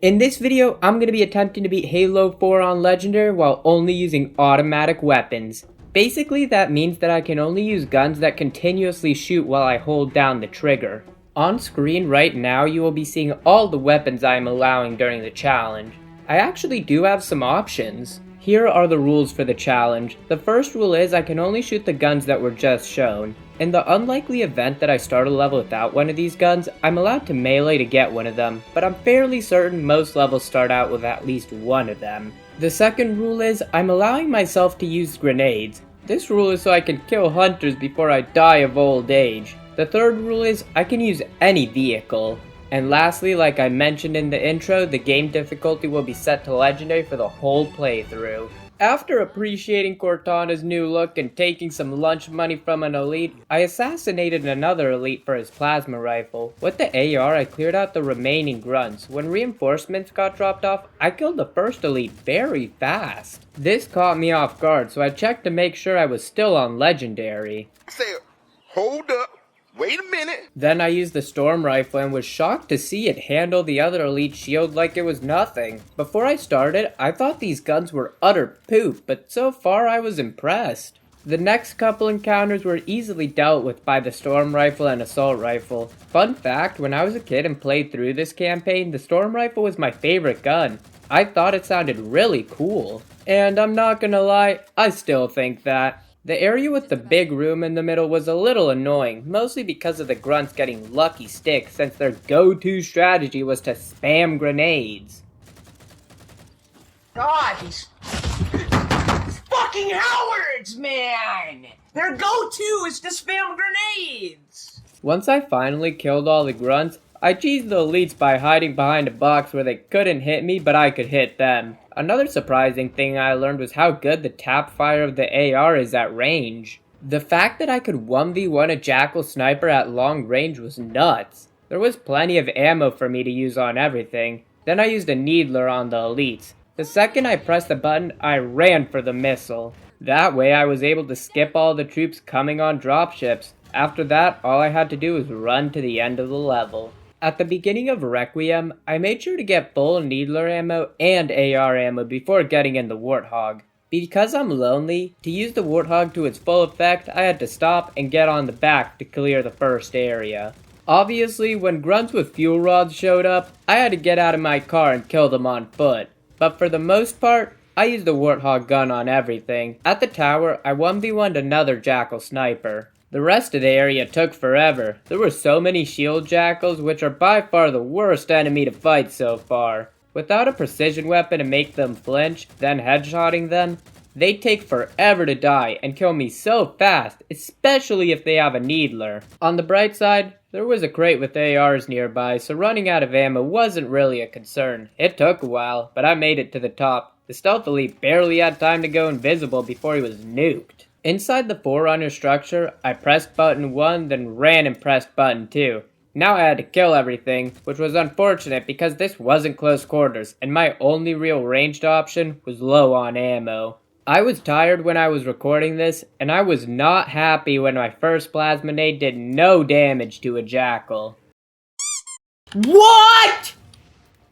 In this video, I'm going to be attempting to beat Halo 4 on Legendary while only using automatic weapons. Basically, that means that I can only use guns that continuously shoot while I hold down the trigger. On screen right now, you will be seeing all the weapons I am allowing during the challenge. I actually do have some options. Here are the rules for the challenge. The first rule is I can only shoot the guns that were just shown. In the unlikely event that I start a level without one of these guns, I'm allowed to melee to get one of them, but I'm fairly certain most levels start out with at least one of them. The second rule is I'm allowing myself to use grenades. This rule is so I can kill hunters before I die of old age. The third rule is I can use any vehicle. And lastly, like I mentioned in the intro, the game difficulty will be set to Legendary for the whole playthrough. After appreciating Cortana's new look and taking some lunch money from an elite, I assassinated another elite for his plasma rifle. With the AR, I cleared out the remaining grunts. When reinforcements got dropped off, I killed the first elite very fast. This caught me off guard, so I checked to make sure I was still on Legendary. Hold up. Wait a minute. Then I used the storm rifle and was shocked to see it handle the other elite shield like it was nothing. Before I started, I thought these guns were utter poop, but so far I was impressed. The next couple encounters were easily dealt with by the storm rifle and assault rifle. Fun fact, when I was a kid and played through this campaign, the storm rifle was my favorite gun. I thought it sounded really cool. And I'm not gonna lie, I still think that. The area with the big room in the middle was a little annoying, mostly because of the grunts getting lucky sticks since their go-to strategy was to spam grenades. God, these fucking Howards, man! Their go-to is to spam grenades! Once I finally killed all the grunts, I cheesed the elites by hiding behind a box where they couldn't hit me, but I could hit them. Another surprising thing I learned was how good the tap fire of the AR is at range. The fact that I could 1v1 a Jackal sniper at long range was nuts. There was plenty of ammo for me to use on everything. Then I used a needler on the elites. The second I pressed the button, I ran for the missile. That way I was able to skip all the troops coming on dropships. After that, all I had to do was run to the end of the level. At the beginning of Requiem, I made sure to get full Needler ammo and AR ammo before getting in the Warthog. Because I'm lonely, to use the Warthog to its full effect, I had to stop and get on the back to clear the first area. Obviously, when grunts with fuel rods showed up, I had to get out of my car and kill them on foot. But for the most part, I used the Warthog gun on everything. At the tower, I 1v1'd another Jackal sniper. The rest of the area took forever. There were so many shield jackals, which are by far the worst enemy to fight so far. Without a precision weapon to make them flinch, then headshotting them, they take forever to die and kill me so fast, especially if they have a needler. On the bright side, there was a crate with ARs nearby, so running out of ammo wasn't really a concern. It took a while, but I made it to the top. The stealth elite barely had time to go invisible before he was nuked. Inside the Forerunner structure, I pressed button 1, then ran and pressed button 2. Now I had to kill everything, which was unfortunate because this wasn't close quarters, and my only real ranged option was low on ammo. I was tired when I was recording this, and I was not happy when my first plasma nade did no damage to a Jackal. What?!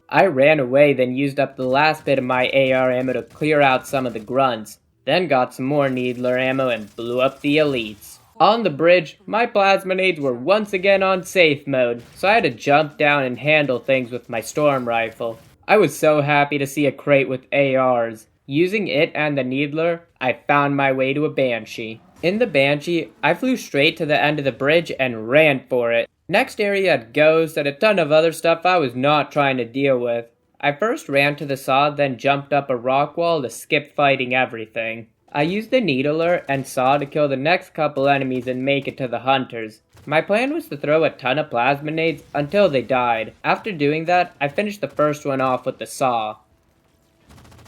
I ran away, then used up the last bit of my AR ammo to clear out some of the grunts. Then got some more needler ammo and blew up the elites. On the bridge, my plasma nades were once again on safe mode, so I had to jump down and handle things with my storm rifle. I was so happy to see a crate with ARs. Using it and the needler, I found my way to a Banshee. In the Banshee, I flew straight to the end of the bridge and ran for it. Next area had ghosts and a ton of other stuff I was not trying to deal with. I first ran to the saw, then jumped up a rock wall to skip fighting everything. I used the needler and saw to kill the next couple enemies and make it to the hunters. My plan was to throw a ton of plasma nades until they died. After doing that, I finished the first one off with the saw.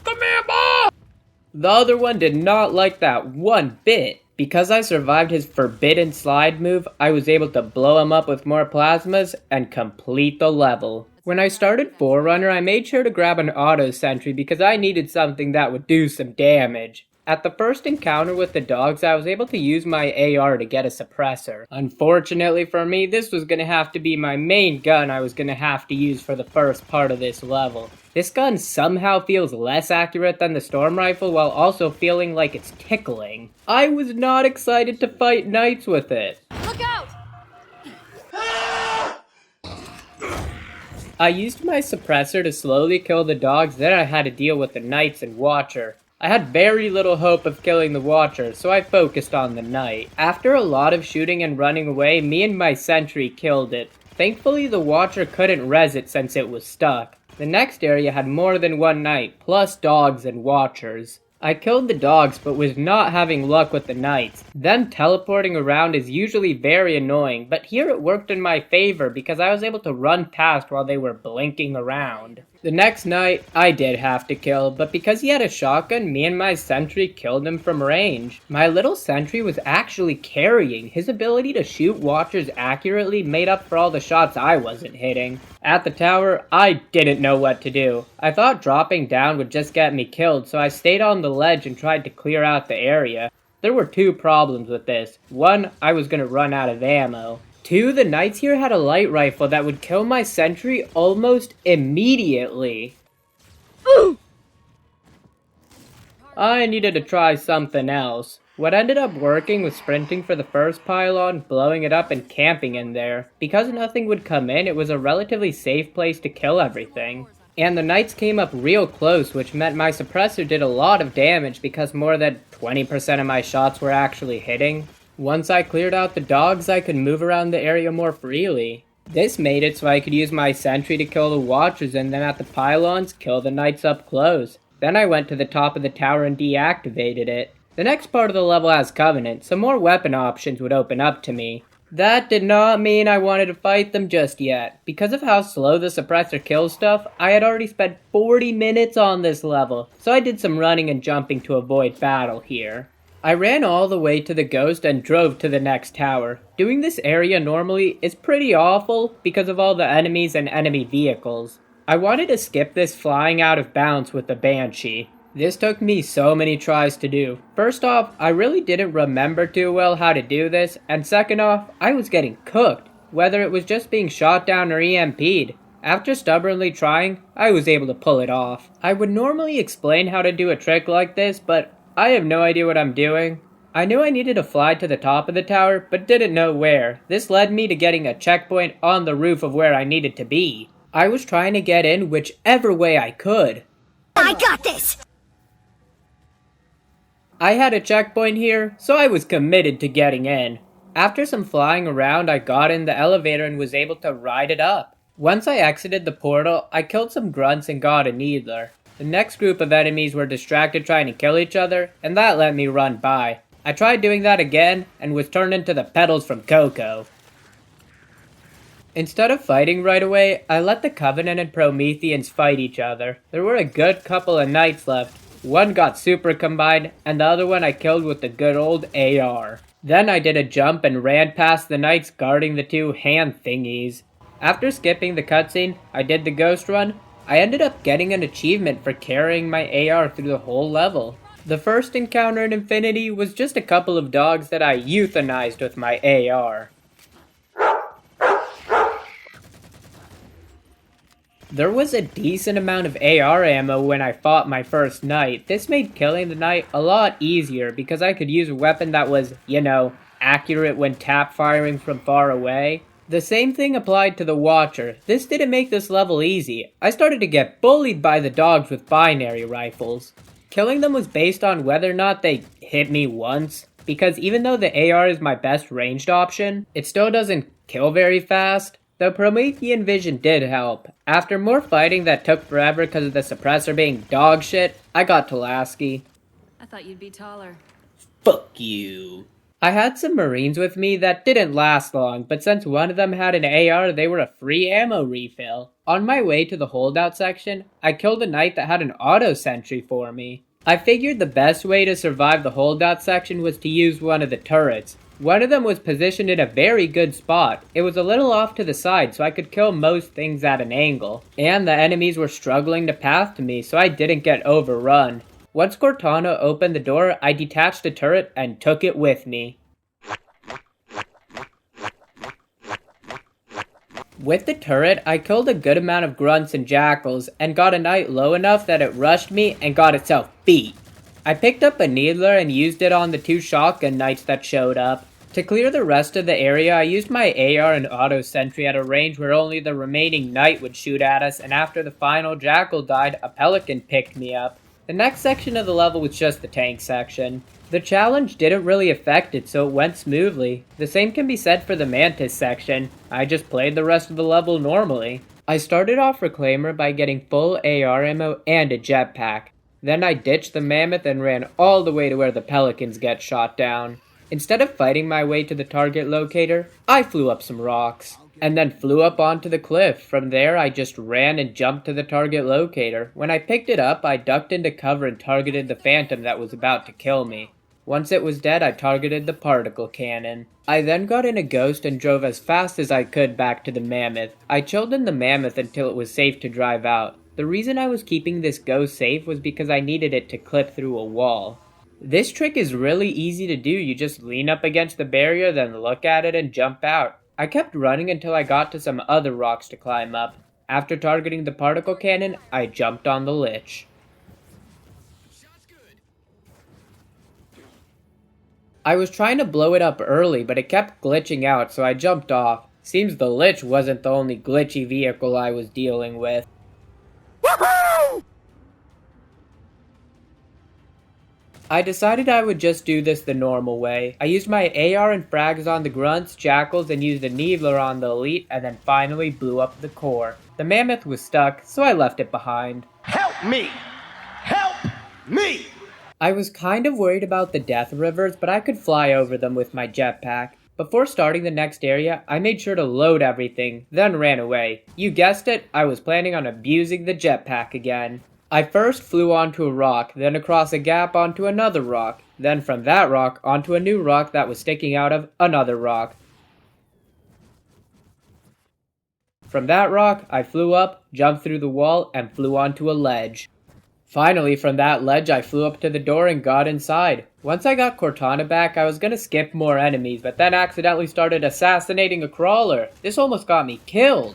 Come here, boy! The other one did not like that one bit. Because I survived his forbidden slide move, I was able to blow him up with more plasmas and complete the level. When I started Forerunner, I made sure to grab an auto sentry because I needed something that would do some damage. At the first encounter with the dogs, I was able to use my AR to get a suppressor. Unfortunately for me, this was going to have to be my main gun I was going to have to use for the first part of this level. This gun somehow feels less accurate than the storm rifle while also feeling like it's tickling. I was not excited to fight knights with it. Look out! I used my suppressor to slowly kill the dogs, then I had to deal with the knights and watcher. I had very little hope of killing the watcher, so I focused on the knight. After a lot of shooting and running away, me and my sentry killed it. Thankfully the watcher couldn't res it since it was stuck. The next area had more than one knight, plus dogs and watchers. I killed the dogs but was not having luck with the knights. Them teleporting around is usually very annoying, but here it worked in my favor because I was able to run past while they were blinking around. The next knight, I did have to kill, but because he had a shotgun, me and my sentry killed him from range. My little sentry was actually carrying. His ability to shoot watchers accurately made up for all the shots I wasn't hitting. At the tower, I didn't know what to do. I thought dropping down would just get me killed, so I stayed on the ledge and tried to clear out the area. There were two problems with this. One, I was gonna run out of ammo. Two, the knights here had a light rifle that would kill my sentry almost immediately. Ooh! I needed to try something else. What ended up working was sprinting for the first pylon, blowing it up, and camping in there. Because nothing would come in, it was a relatively safe place to kill everything. And the knights came up real close, which meant my suppressor did a lot of damage because more than 20% of my shots were actually hitting. Once I cleared out the dogs, I could move around the area more freely. This made it so I could use my sentry to kill the watchers and then at the pylons, kill the knights up close. Then I went to the top of the tower and deactivated it. The next part of the level has Covenant, so more weapon options would open up to me. That did not mean I wanted to fight them just yet. Because of how slow the suppressor kills stuff, I had already spent 40 minutes on this level, so I did some running and jumping to avoid battle here. I ran all the way to the ghost and drove to the next tower. Doing this area normally is pretty awful because of all the enemies and enemy vehicles. I wanted to skip this flying out of bounds with the Banshee. This took me so many tries to do. First off, I really didn't remember too well how to do this, and second off, I was getting cooked, whether it was just being shot down or EMP'd. After stubbornly trying, I was able to pull it off. I would normally explain how to do a trick like this, but I have no idea what I'm doing. I knew I needed to fly to the top of the tower, but didn't know where. This led me to getting a checkpoint on the roof of where I needed to be. I was trying to get in whichever way I could. I got this! I had a checkpoint here, so I was committed to getting in. After some flying around, I got in the elevator and was able to ride it up. Once I exited the portal, I killed some grunts and got a needler. The next group of enemies were distracted trying to kill each other, and that let me run by. I tried doing that again, and was turned into the petals from Coco. Instead of fighting right away, I let the Covenant and Prometheans fight each other. There were a good couple of knights left. One got super combined, and the other one I killed with the good old AR. Then I did a jump and ran past the knights guarding the two hand thingies. After skipping the cutscene, I did the ghost run. I ended up getting an achievement for carrying my AR through the whole level. The first encounter in Infinity was just a couple of dogs that I euthanized with my AR. There was a decent amount of AR ammo when I fought my first knight. This made killing the knight a lot easier because I could use a weapon that was, accurate when tap firing from far away. The same thing applied to the Watcher. This didn't make this level easy. I started to get bullied by the dogs with binary rifles. Killing them was based on whether or not they hit me once, because even though the AR is my best ranged option, it still doesn't kill very fast. The Promethean vision did help. After more fighting that took forever because of the suppressor being dog shit, I got to Lasky. I thought you'd be taller. Fuck you. I had some Marines with me that didn't last long, but since one of them had an AR, they were a free ammo refill. On my way to the holdout section, I killed a knight that had an auto sentry for me. I figured the best way to survive the holdout section was to use one of the turrets. One of them was positioned in a very good spot. It was a little off to the side, so I could kill most things at an angle. And the enemies were struggling to path to me, so I didn't get overrun. Once Cortana opened the door, I detached the turret and took it with me. With the turret, I killed a good amount of grunts and jackals, and got a knight low enough that it rushed me and got itself beat. I picked up a needler and used it on the 2 shotgun knights that showed up. To clear the rest of the area, I used my AR and auto sentry at a range where only the remaining knight would shoot at us, and after the final jackal died, a pelican picked me up. The next section of the level was just the tank section. The challenge didn't really affect it, so it went smoothly. The same can be said for the mantis section. I just played the rest of the level normally. I started off Reclaimer by getting full AR ammo and a jetpack. Then I ditched the mammoth and ran all the way to where the pelicans get shot down. Instead of fighting my way to the target locator, I flew up some rocks, and then flew up onto the cliff. From there, I just ran and jumped to the target locator. When I picked it up, I ducked into cover and targeted the phantom that was about to kill me. Once it was dead, I targeted the particle cannon. I then got in a ghost and drove as fast as I could back to the mammoth. I chilled in the mammoth until it was safe to drive out. The reason I was keeping this ghost safe was because I needed it to clip through a wall. This trick is really easy to do. You just lean up against the barrier, then look at it and jump out. I kept running until I got to some other rocks to climb up. After targeting the particle cannon, I jumped on the lich. I was trying to blow it up early, but it kept glitching out, so I jumped off. Seems the lich wasn't the only glitchy vehicle I was dealing with. Woohoo! I decided I would just do this the normal way. I used my AR and frags on the grunts, jackals, and used a needler on the elite, and then finally blew up the core. The mammoth was stuck, so I left it behind. Help me! Help me! I was kind of worried about the death rivers, but I could fly over them with my jetpack. Before starting the next area, I made sure to load everything, then ran away. You guessed it, I was planning on abusing the jetpack again. I first flew onto a rock, then across a gap onto another rock, then from that rock onto a new rock that was sticking out of another rock. From that rock, I flew up, jumped through the wall, and flew onto a ledge. Finally, from that ledge, I flew up to the door and got inside. Once I got Cortana back, I was gonna skip more enemies, but then accidentally started assassinating a crawler. This almost got me killed.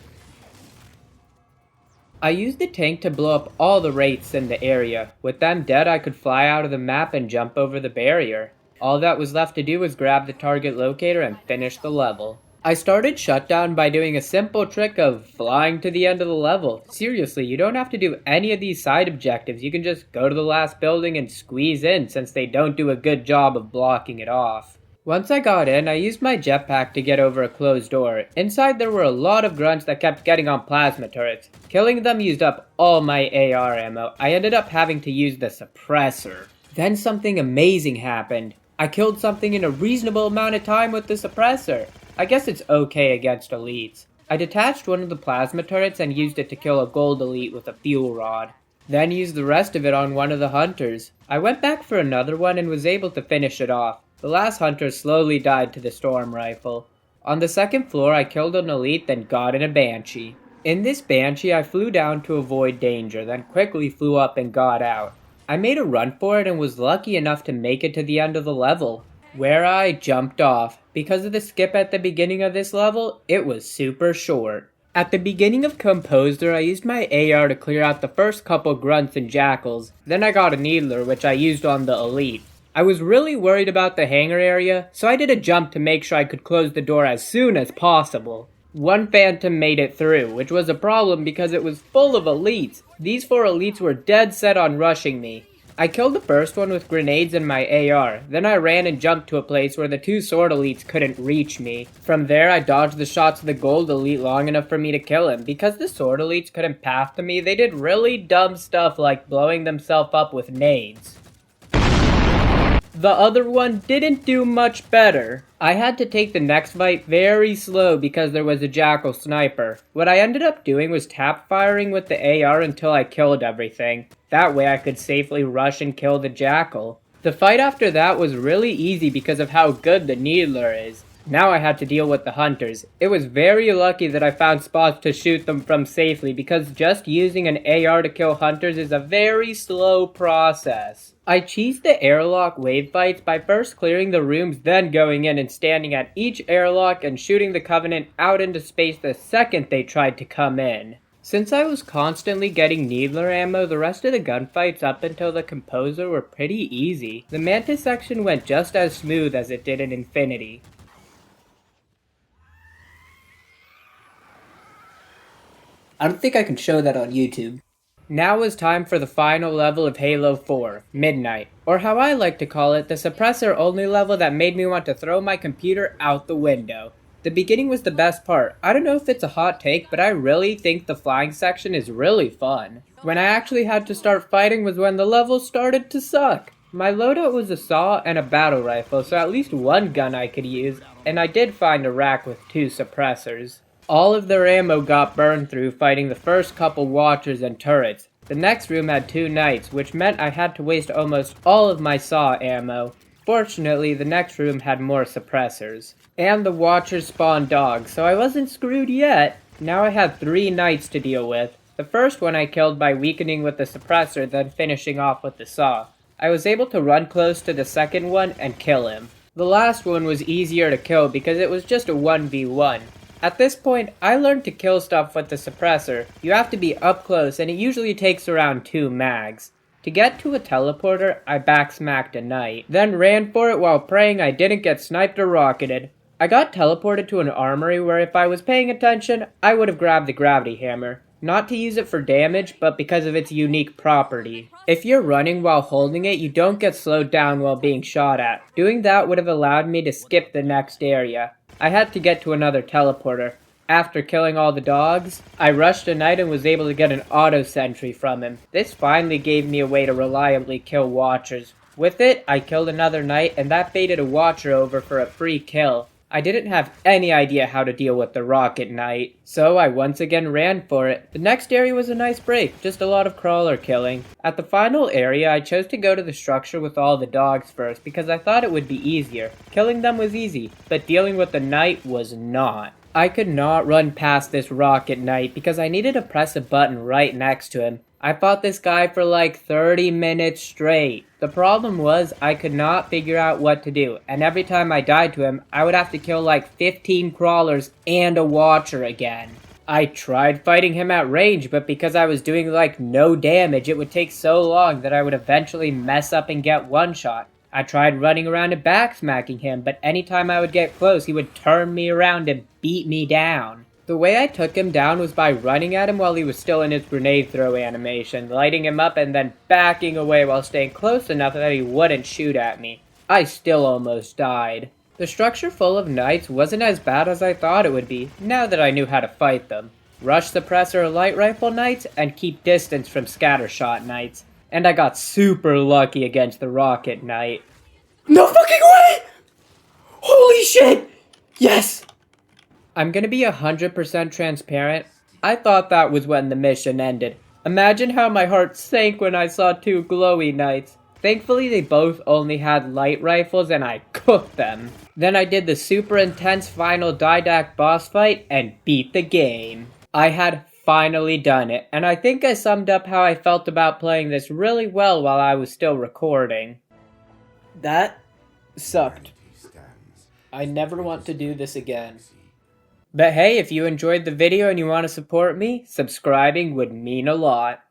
I used the tank to blow up all the wraiths in the area. With them dead, I could fly out of the map and jump over the barrier. All that was left to do was grab the target locator and finish the level. I started Shutdown by doing a simple trick of flying to the end of the level. Seriously, you don't have to do any of these side objectives. You can just go to the last building and squeeze in, since they don't do a good job of blocking it off. Once I got in, I used my jetpack to get over a closed door. Inside there were a lot of grunts that kept getting on plasma turrets. Killing them used up all my AR ammo. I ended up having to use the suppressor. Then something amazing happened. I killed something in a reasonable amount of time with the suppressor. I guess it's okay against elites. I detached one of the plasma turrets and used it to kill a gold elite with a fuel rod. Then used the rest of it on one of the hunters. I went back for another one and was able to finish it off. The last hunter slowly died to the storm rifle. On the second floor, I killed an elite, then got in a banshee. In this banshee, I flew down to avoid danger, then quickly flew up and got out. I made a run for it and was lucky enough to make it to the end of the level, where I jumped off. Because of the skip at the beginning of this level, it was super short. At the beginning of Composer, I used my AR to clear out the first couple grunts and jackals. Then I got a needler, which I used on the elite. I was really worried about the hangar area, so I did a jump to make sure I could close the door as soon as possible. One phantom made it through, which was a problem because it was full of elites. These 4 elites were dead set on rushing me. I killed the first one with grenades and my AR, then I ran and jumped to a place where the 2 sword elites couldn't reach me. From there, I dodged the shots of the gold elite long enough for me to kill him. Because the sword elites couldn't path to me, they did really dumb stuff like blowing themselves up with nades. The other one didn't do much better. I had to take the next fight very slow because there was a jackal sniper. What I ended up doing was tap firing with the AR until I killed everything. That way I could safely rush and kill the jackal. The fight after that was really easy because of how good the needler is. Now I had to deal with the hunters. It was very lucky that I found spots to shoot them from safely because just using an AR to kill hunters is a very slow process. I cheesed the airlock wave fights by first clearing the rooms, then going in and standing at each airlock and shooting the Covenant out into space the second they tried to come in. Since I was constantly getting needler ammo, the rest of the gunfights up until the Composer were pretty easy. The Mantis section went just as smooth as it did in Infinity. I don't think I can show that on YouTube. Now is time for the final level of Halo 4, Midnight, or how I like to call it, the suppressor only level that made me want to throw my computer out the window. The beginning was the best part. I don't know if it's a hot take, but I really think the flying section is really fun. When I actually had to start fighting was when the level started to suck. My loadout was a saw and a battle rifle, so at least one gun I could use, and I did find a rack with 2 suppressors. All of their ammo got burned through fighting the first couple watchers and turrets. The next room had 2 knights, which meant I had to waste almost all of my saw ammo. Fortunately, the next room had more suppressors. And the watchers spawned dogs, so I wasn't screwed yet. Now I had 3 knights to deal with. The first one I killed by weakening with the suppressor, then finishing off with the saw. I was able to run close to the second one and kill him. The last one was easier to kill because it was just a 1v1. At this point, I learned to kill stuff with the suppressor. You have to be up close and it usually takes around 2 mags. To get to a teleporter, I backsmacked a knight, then ran for it while praying I didn't get sniped or rocketed. I got teleported to an armory where if I was paying attention, I would have grabbed the gravity hammer. Not to use it for damage, but because of its unique property. If you're running while holding it, you don't get slowed down while being shot at. Doing that would have allowed me to skip the next area. I had to get to another teleporter. After killing all the dogs, I rushed a knight and was able to get an auto sentry from him. This finally gave me a way to reliably kill watchers. With it, I killed another knight and that baited a watcher over for a free kill. I didn't have any idea how to deal with the rocket knight, so I once again ran for it. The next area was a nice break, just a lot of crawler killing. At the final area, I chose to go to the structure with all the dogs first because I thought it would be easier. Killing them was easy, but dealing with the knight was not. I could not run past this rocket knight because I needed to press a button right next to him. I fought this guy for like 30 minutes straight. The problem was I could not figure out what to do, and every time I died to him, I would have to kill like 15 crawlers and a watcher again. I tried fighting him at range, but because I was doing like no damage, it would take so long that I would eventually mess up and get one shot. I tried running around and backsmacking him, but anytime I would get close, he would turn me around and beat me down. The way I took him down was by running at him while he was still in his grenade throw animation, lighting him up and then backing away while staying close enough that he wouldn't shoot at me. I still almost died. The structure full of knights wasn't as bad as I thought it would be, now that I knew how to fight them. Rush suppressor light rifle knights and keep distance from scattershot knights. And I got super lucky against the rocket knight. No fucking way! Holy shit! Yes! I'm gonna be 100% transparent. I thought that was when the mission ended. Imagine how my heart sank when I saw 2 glowy knights. Thankfully they both only had light rifles and I cooked them. Then I did the super intense final Didac boss fight and beat the game. I had finally done it, and I think I summed up how I felt about playing this really well while I was still recording. That sucked. I never want to do this again. But hey, if you enjoyed the video and you want to support me, subscribing would mean a lot.